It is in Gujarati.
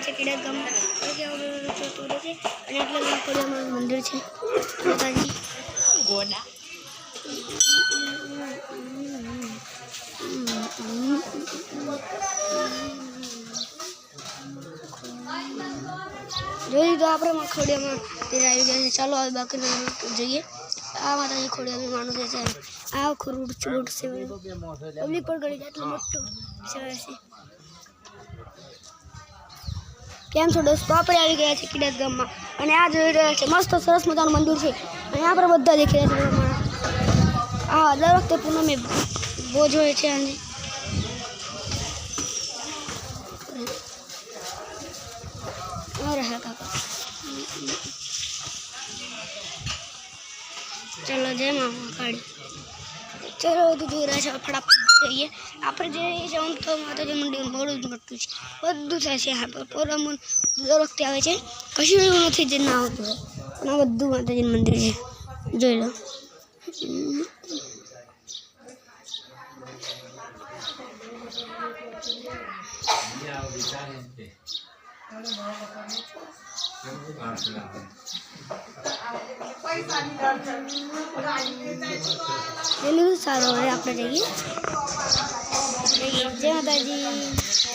ગયા છે કેડા ગામ છે અને એટલે ખોડિયામાં મંદિર છે માતાજી ગોડા જોઈ તો આપણે ખોડિયામાં તેર આવી ગયા છે ચાલો હવે બાકી જઈએ આ માતાજી ખોડિયામાં માણસ છે આ ખુરુડ ચૂટ છે પબ્લિક પણ ગળી આટલું મોટું છે કેમ છો દોસ્તો આપણે આવી ગયા છે કિડાદ ગામમાં અને આ જોઈ રહ્યા છે મસ્ત સરસ મજાનું મંદિર છે અને આપણે બધા દેખી રહ્યા છે આ દર વખતે પૂનમે બોજ હોય છે અને चलो जय मामा काड़ी चलो तो जो रहा है फटाफट जाइए આપણે જે છે આમ તો માતાજી મંદિર મોડું જ મોટું છે બધું થાય છે यहाँ पर પોરમન દર વખતે આવે છે કશું એવું નથી જે ના આવતું હોય પણ આ બધું માતાજી મંદિર છે જોઈ લો સારું હવે આપણે જઈએ જય માતાજી।